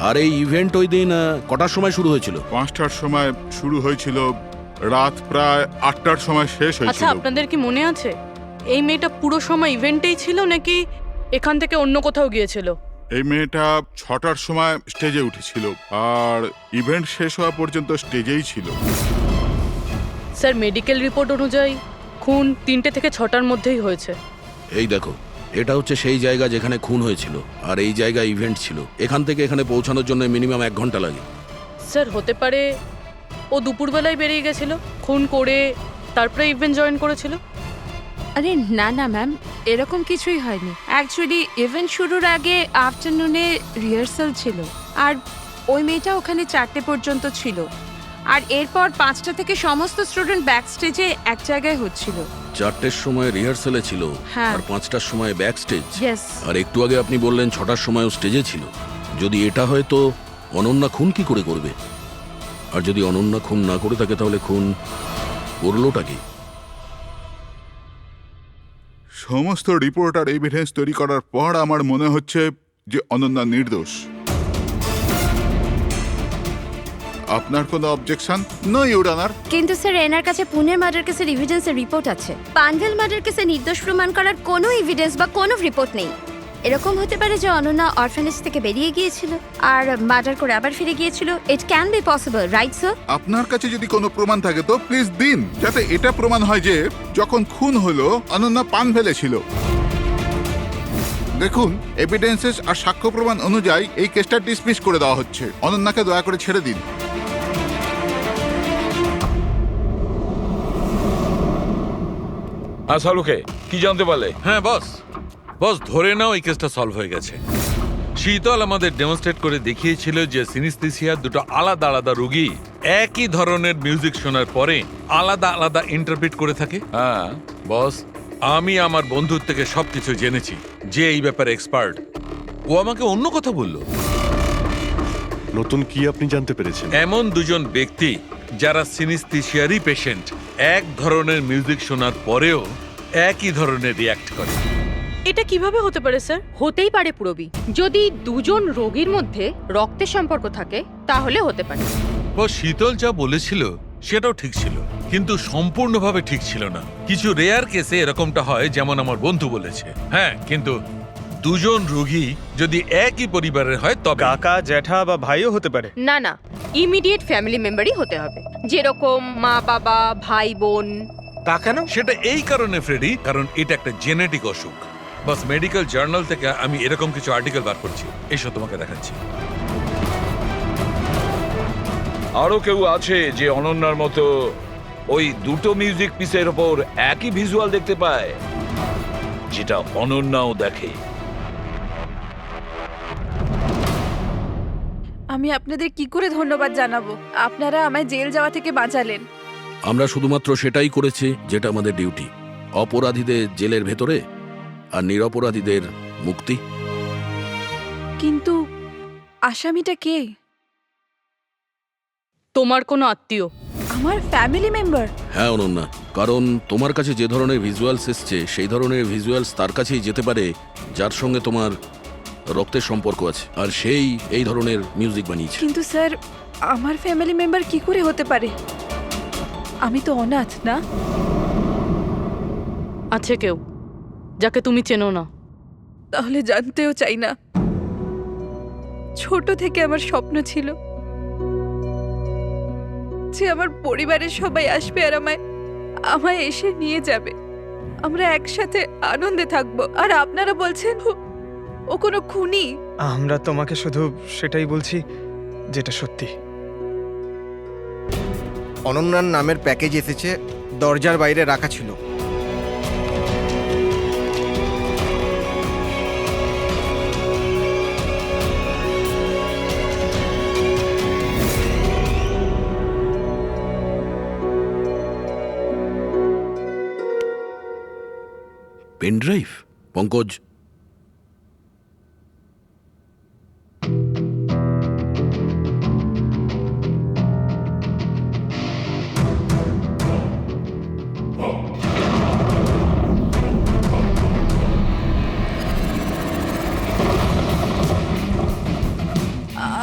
আর এই ইভেন্ট ওই দিন কটার সময় শুরু হয়েছিল? 5টার সময় শুরু হয়েছিল, রাত প্রায় 8টার সময় শেষ আচ্ছা, হয়েছিল। আপনাদের কি মনে আছে এই মেয়েটা পুরো সময় ইভেন্টেই ছিল নাকি এখান থেকে অন্য কোথাও গিয়েছিল? এই মেয়েটা 6টার সময় স্টেজে উঠেছিল, আর ইভেন্ট শেষ হওয়া পর্যন্ত স্টেজেই ছিল। স্যার, মেডিকেল রিপোর্ট অনুযায়ী খুন 3টে থেকে 6টার মধ্যেই হয়েছে। এই দেখো, এটা হচ্ছে সেই জায়গা যেখানে খুন হয়েছিল, আর এই জায়গায় ইভেন্ট ছিল। এখান থেকে এখানে পৌঁছানোর জন্য মিনিমাম 1 ঘন্টা লাগে। স্যার, হতে পারে ও দুপুরবেলায় বেরিয়ে গেছিল, খুন করে তারপরে ইভেন্ট জয়েন করেছিল। আরে না না ম্যাম, এরকম কিছুই হয়নি। অ্যাকচুয়ালি ইভেন্ট শুরুর আগে আফটারনুনে রিহার্সাল ছিল, আর ওই মেয়েটা ওখানে 4টে পর্যন্ত ছিল, আর এরপর 5টা থেকে সমস্ত স্টুডেন্ট ব্যাক স্টেজে এক জায়গায় হচ্ছিল। 4টের সময় রিহার্সালে ছিল, হ্যাঁ। আর 5টার সময় ব্যাক স্টেজ। Yes. আর একটু আগে আপনি বললেন 6টার সময়ও স্টেজে ছিল। যদি এটা হয় তো অনন্যা খুন কি করে করবে? আর যদি অনন্যা খুন না করে থাকে তাহলে খুন করলোটা কি? সমস্ত রিপোর্ট আর এভিডেন্স তৈরি করার পর আমার মনে হচ্ছে যে অনন্যা নির্দোষ। আপনার কোনো অবজেকশন? No your honour. কিন্তু স্যার, এনার কাছে পুনের মার্ডার কেসের এভিডেন্সের রিপোর্ট আছে। পানভেল মার্ডার কেসে নির্দোষ প্রমাণ করার কোনো এভিডেন্স বা কোনো রিপোর্ট নেই। এরকম হতে পারে যে অনন্যা অরফানেজ থেকে বেরিয়ে গিয়েছিল আর মার্ডার করে আবার ফিরে গিয়েছিল। It can be possible, right sir? আপনার কাছে যদি কোনো প্রমাণ থাকে তো প্লিজ দিন, যাতে এটা প্রমাণ হয় যে যখন খুন হলো অনন্যা পান ফেলেছিল। দেখুন, এভিডেন্সেস আর সাক্ষ্য প্রমাণ অনুযায়ী এই কেসটা ডিসমিস করে দেওয়া হচ্ছে। অনন্যাকে দয়া করে ছেড়ে দিন। হ্যাঁ শালুকে, কি জানতে পারলে? হ্যাঁ বস, বস ধরে নাও এই কেসটা সলভ হয়ে গেছে। শীতল আমাদের ডেমনস্ট্রেট করে দেখিয়েছিল যে সিনিস্থেসিয়ার দুটো আলাদা আলাদা রোগী একই ধরনের মিউজিক শোনার পরে আলাদা আলাদা ইন্টারপ্রিট করে থাকে। হ্যাঁ বস, আমি আমার বন্ধুর থেকে সবকিছু জেনেছি, যে এই ব্যাপারে এক্সপার্ট। ও আমাকে অন্য কথা বলল। নতুন কি আপনি জানতে পেরেছেন? এমন দুজন ব্যক্তি যারা সিনিস্থেসিয়ারই পেশেন্ট, এক ধরনের মিউজিক শোনার পরেও একই ধরনের রিয়্যাক্ট করে। এটা কিভাবে হতে পারে স্যার? হতেই পারে পুরবি, যদি দুজন রোগীর মধ্যে রক্তের সম্পর্ক থাকে তাহলে হতে পারে। ও শীতল যা বলেছিল সেটাও ঠিক ছিল, কিন্তু সম্পূর্ণভাবে ঠিক ছিল না। কিছু রেয়ার কেসে এরকমটা হয়, যেমন আমার বন্ধু বলেছে। হ্যাঁ, কিন্তু দুজন রোগী যদি একই পরিবারের হয় তবে কাকা, জ্যাঠা বা ভাইও হতে পারে। না না, ইমিডিয়েট ফ্যামিলি মেম্বারই হতে হবে, যেরকম মা বাবা, ভাই বোন। তা কেন? সেটা এই কারণে ফ্রেডি, কারণ এটা একটা জেনেটিক অসুখ। বাস মেডিকেল জার্নাল থেকে আমি এরকম কিছু আর্টিকেল বার করছি, এসব তোমাকে দেখাচ্ছি। আরো কেউ আছে যে অনন্যার মতো ওই দুটো মিউজিক পিসের ওপর একই ভিজুয়াল দেখতে পায়, যেটা অনন্যাও দেখে? আমি আপনাদের কি করে ধন্যবাদ জানাবো? আপনারা আমায় জেল যাওয়া থেকে বাঁচালেন। আমরা শুধুমাত্র সেটাই করেছি যেটা আমাদের ডিউটি, অপরাধীদের জেলের ভেতরে আর নিরপরাধীদের মুক্তি। কিন্তু আসামিটা কে? তোমার কোনো আত্মীয়। আমার ফ্যামিলি মেম্বার? হ্যাঁ অনন্যা, কারণ তোমার কাছে যে ধরনের ভিজুয়ালস এসছে সেই ধরনের ভিজুয়ালস তার কাছেই যেতে পারে যার সঙ্গে তোমার রক্তের সম্পর্ক আছে, আর সেই এই ধরনের মিউজিক বানিয়েছে। কিন্তু স্যার, আমার ফ্যামিলি মেম্বার কি করে হতে পারে? আমি তো অনাথ, না? আছে কেউ যাকে তুমি চেনো না? তাহলে জানতেও চাই না। ছোট থেকে আমার স্বপ্ন ছিল যে আমার পরিবারের সবাই আসবে আর আমায় এসে নিয়ে যাবে, আমরা একসাথে আনন্দে থাকবো। আর আপনারা বলছেন ও কোনো খুনি? আমরা তোমাকে শুধু সেটাই বলছি যেটা সত্যি। অনন্যার নামের প্যাকেজ এসেছে, দরজার বাইরে রাখা ছিল। Pen drive? পঙ্কজ,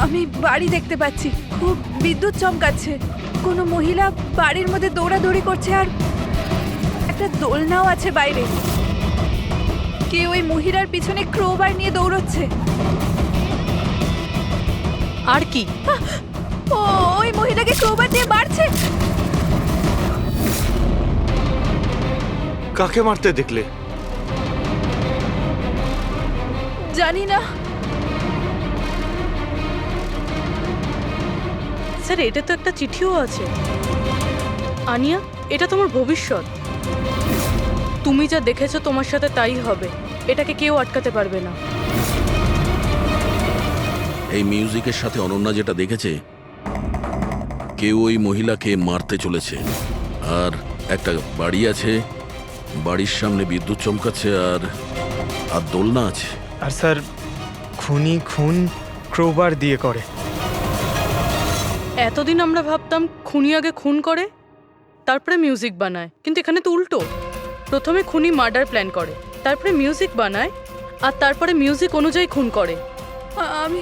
আমি বাড়ি দেখতে পাচ্ছি, খুব বিদ্যুৎ চমকাচ্ছে। কোনো মহিলা বাড়ির মধ্যে দৌড়াদৌড়ি করছে আর একটা দোলনাও আছে বাইরে। কেউ ওই মহিলার পিছনে ক্রোবার নিয়ে দৌড়চ্ছে। আর কি? ও ওই মহিলাকে ক্রোবার দিয়ে মারছে। কাকে মারতে দেখলে? জানি না স্যার, এটা তো একটা চিঠিও আছে। আনিয়া, এটা তোমার ভবিষ্যৎ। তুমি যা দেখেছো তোমার সাথে তাই হবে, এটাকে কেউ আটকাতে পারবে না। এই মিউজিকের সাথে অনন্যা যেটা দেখেছে, কেউ ওই মহিলাকে মারতে চলেছে। আর একটা বাড়ি আছে, বাড়ির সামনে বিদ্যুৎ চমকাচ্ছে আর দোলনা আছে। আর স্যার, খুনি খুন ক্রোবার দিয়ে করে। এতদিন আমরা ভাবতাম খুনি আগে খুন করে তারপরে মিউজিক বানায়, কিন্তু এখানে তো উল্টো। প্রথমে খুনি মার্ডার প্ল্যান করে, তারপরে মিউজিক বানায়, আর তারপরে মিউজিক অনুযায়ী খুন করে। আমি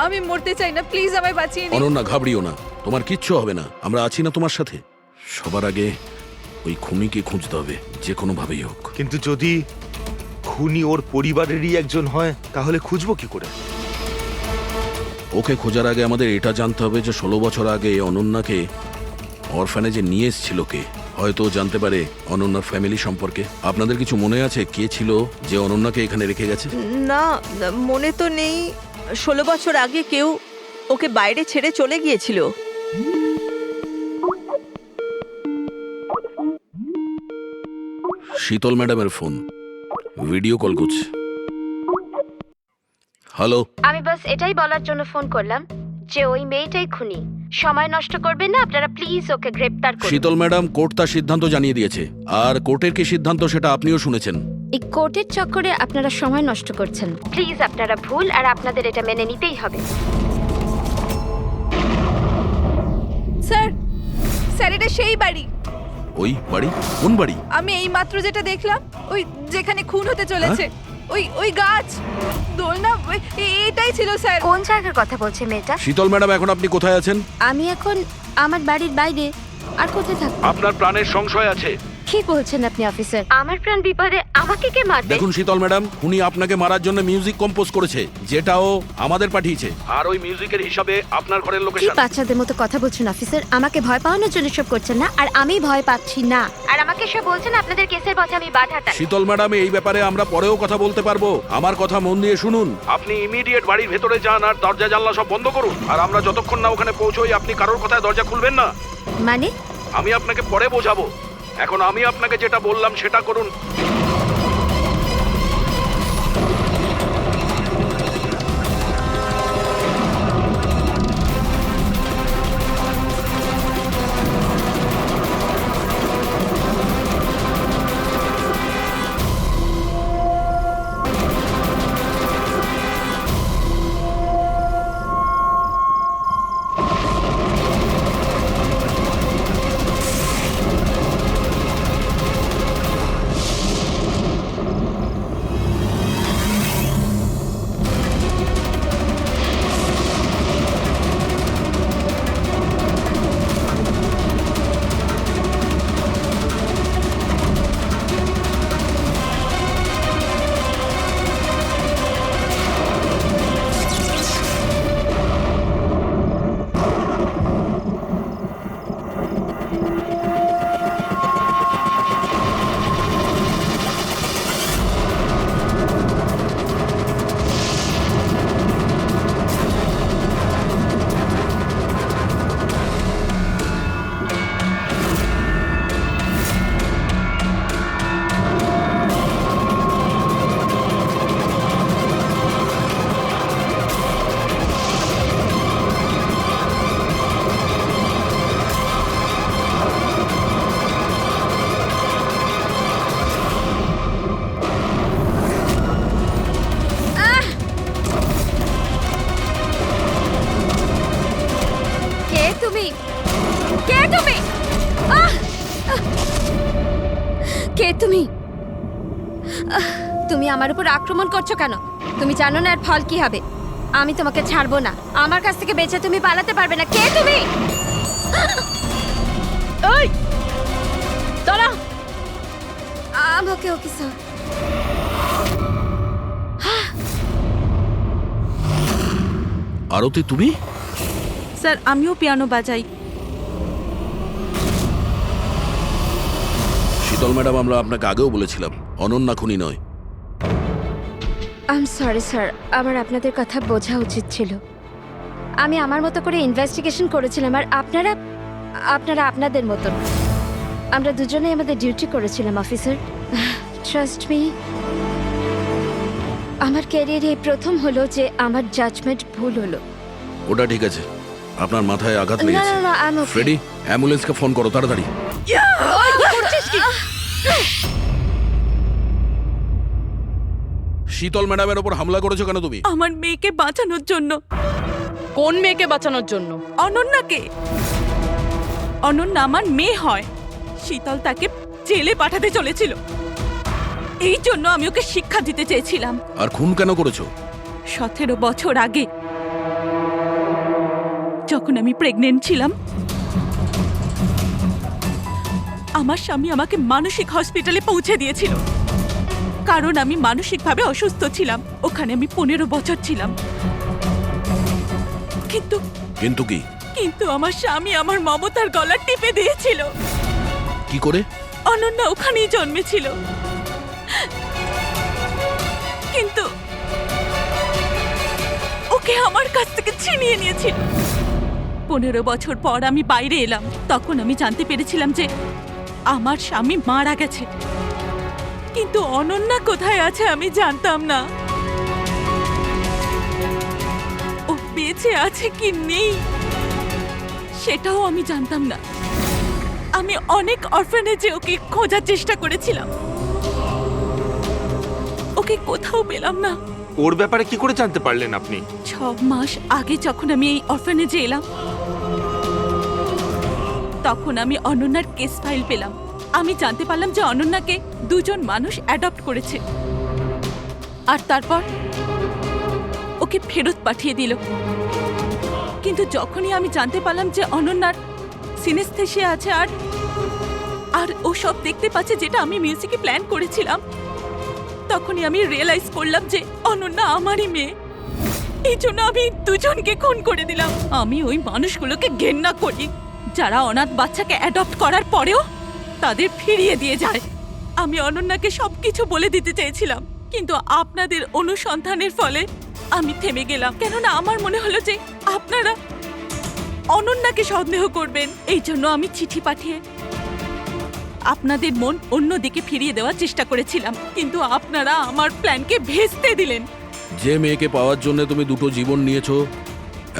আমি মরতে চাই না, প্লিজ আমায় বাঁচিয়ে নিন। অনন্যা, ঘাবড়িও না, তোমার কিচ্ছু হবে না, আমরা আছি না তোমার সাথে। সবার আগে ওই খুনিকে খুঁজতে হবে, যে কোনো ভাবেই হোক। কিন্তু যদি খুনি ওর পরিবারেরই একজন হয়, তাহলে খুঁজবো কি করে? ওকে খোঁজার আগে আমাদের এটা জানতে হবে যে 16 বছর আগে অনন্যাকে অরফানেজে নিয়ে এসেছিল কে। হয়তো ও জানতে পারে অনন্যার ফ্যামিলি সম্পর্কে। আপনাদের কিছু মনে আছে কে ছিল যে অনন্যাকে এখানে রেখে গেছে? না, মনে তো নেই। 16 বছর আগে কেউ ওকে বাইরে ছেড়ে চলে গিয়েছিল। শীতল ম্যাডামের ফোন, ভিডিও কল করছে। হ্যালো, আমি বাস এটাই বলার জন্য ফোন করলাম যে ওই মেয়েটাই খুনি। সময় নষ্ট করবেন না আপনারা, প্লিজ ওকে গ্রেপ্তার করুন। শীতল ম্যাডাম, কোর্ট তার সিদ্ধান্ত জানিয়ে দিয়েছে। আর কোর্টের কি সিদ্ধান্ত সেটা আপনিও শুনেছেন। এই কোর্টের চক্করে আপনারা সময় নষ্ট করছেন। প্লিজ আপনারা ভুল, আর আপনাদের এটা মেনে নিতেই হবে। স্যার, স্যার এটা সেই বাড়ি। ওই বাড়ি? কোন বাড়ি? আমি এই মাত্র যেটা দেখলাম, ওই যেখানে খুন হতে চলেছে, ওই গাছ, দোলনা, এটাই ছিল স্যার। কোন জায়গার কথা বলছে মেয়েটা? শীতল ম্যাডাম, এখন আপনি কোথায় আছেন? আমি এখন আমার বাড়ির বাইরে। আর কোথায় থাকবো? আপনার প্রাণের সংশয় আছে। কি বলছেন আপনি অফিসার? আমার প্রাণ বিপদে, আমাকে কে মারবে? দেখুন শীতল ম্যাডাম, উনি আপনাকে মারার জন্য মিউজিক কম্পোজ করেছে, যেটাও আমাদের পাঠিয়েছে। আর ওই মিউজিকের হিসাবে আপনার ঘরের কি লোকেশন। বাচ্চাদের মতো কথা বলছেন অফিসার? আমাকে ভয় পাওয়ানোর জন্য সব করছেন না, আর আমি ভয় পাচ্ছি না। আর আমাকে সব বলছেন আপনাদের কেসের পথে আমি বাধা দেই। শীতল ম্যাডাম, এই ব্যাপারে আমরা পরেও কথা বলতে পারবো। আমার কথা মন দিয়ে শুনুন। আপনি ইমিডিয়েট বাড়ির ভেতরে যান আর দরজা জানলা সব বন্ধ করুন। আর আমরা যতক্ষণ না ওখানে পৌঁছই, আপনি কারোর কথায় দরজা খুলবেন না। মানে? আমি আপনাকে পরে বোঝাবো। এখন আমি আপনাকে যেটা বললাম সেটা করুন। কে তুমি? তুমি আমার উপর আক্রমণ করছো কেন? তুমি জানো না এর ফল কি হবে? আমি তোমাকে ছাড়বো না। আমার কাছ থেকে বেঁচে তুমি পালাতে পারবে না। কে তুমি? এই দাঁড়া। আমাকে ওকে স্যার। আরতি, তুমি? স্যার, আমিও পিয়ানো বাজাই। শীতল ম্যাডাম, আমরা আপনাকে আগেও বলেছিলাম অনন্যা খুনি নয়। আই এম সরি স্যার, আমার আপনাদের কথা বোঝা উচিত ছিল। আমি আমার মতো করে ইনভেস্টিগেশন করেছিলাম, আর আপনারা আপনাদের মতন। আমরা দুজনেই আমাদের ডিউটি করেছিলাম অফিসার। ট্রাস্ট মি, আমার ক্যারিয়ারে প্রথম হলো যে আমার জাজমেন্ট ভুল হলো। ওটা ঠিক আছে, আপনার মাথায় আঘাত না লেগেছে। না না, আমি ওকে। ফ্রেডি, অ্যাম্বুলেন্সকে ফোন করো তাড়াতাড়ি। শীতল ম্যাডামের ওপর হামলা করেছো কেন তুমি? আমার মেয়েকে বাঁচানোর জন্য। কোন মেয়েকে বাঁচানোর জন্য? অনন্যাকে। অনন্যা আমার মেয়ে হয়। শীতল তাকে জেলে পাঠাতে চলেছিল, এই জন্য আমি ওকে শিক্ষা দিতে চেয়েছিলাম। আর খুন কেন করেছো? 17 বছর আগে যখন আমি প্রেগনেন্ট ছিলাম, আমার স্বামী আমাকে মানসিক হসপিটালে পৌঁছে দিয়েছিল। কারণ আমি মানসিকভাবে অসুস্থ ছিলাম। ওখানে আমি 15 বছর ছিলাম। কিন্তু কিন্তু কি? কিন্তু আমার স্বামী আমার মমতার গলা টিপে দিয়েছিল। কি করে? অনন্যা ওখানেই জন্মেছিল, কিন্তু ওকে আমার কাছ থেকে ছিনিয়ে নিয়েছিল। 15 বছর পর আমি বাইরে এলাম, তখন আমি জানতে পেরেছিলাম যে আমার স্বামী মারা গেছে, কিন্তু অনন্যা কোথায় আছে আমি জানতাম না। ও বেঁচে আছে কি নেই সেটাও আমি জানতাম না। আমি অনেক অরফানেজে ওকে খোঁজার চেষ্টা করেছিলাম, ওকে কোথাও পেলাম না। ওর ব্যাপারে কি করে জানতে পারলেন আপনি? 6 মাস আগে যখন আমি এই অরফানেজে এলাম, তখন আমি অনন্যার কেস ফাইল পেলাম। আমি জানতে পারলাম যে অনন্যাকে 2 জন মানুষ অ্যাডপ্ট করেছে, আর তারপর ওকে ফেরত পাঠিয়ে দিল। কিন্তু যখনই আমি জানতে পারলাম যে অনন্যার সিনেস্থেশিয়া আছে আর ও সব দেখতে পাচ্ছে যেটা আমি মিউজিকে প্ল্যান করেছিলাম, তখনই আমি রিয়েলাইজ করলাম যে অনন্যা আমারই মেয়ে। এই জন্য আমি 2 জনকে খুন করে দিলাম। আমি ওই মানুষগুলোকে ঘেন্না করি যারা অনাথ বাচ্চাকে অ্যাডপ্ট করার পরেও তাদের ফিরিয়ে দিয়ে যায়। আমি অনন্যাকে সবকিছু বলে দিতে চেয়েছিলাম, কিন্তু আপনাদের অনুসন্ধানের ফলে আমি থেমে গেলাম, কেননা আমার মনে হলো যে আপনারা অনন্যাকে সন্দেহ করবেন। এই জন্য আমি চিঠি পাঠিয়ে আপনাদের মন অন্যদিকে ফিরিয়ে দেওয়ার চেষ্টা করেছিলাম, কিন্তু আপনারা আমার প্ল্যানকে ভেস্তে দিলেন। যে মেয়েকে পাওয়ার জন্য তুমি 2টো জীবন নিয়েছো,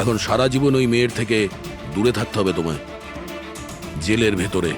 এখন সারা জীবন ওই মেয়ের থেকে দূরে থাকতে হবে তোমায়, জেলের ভেতরে।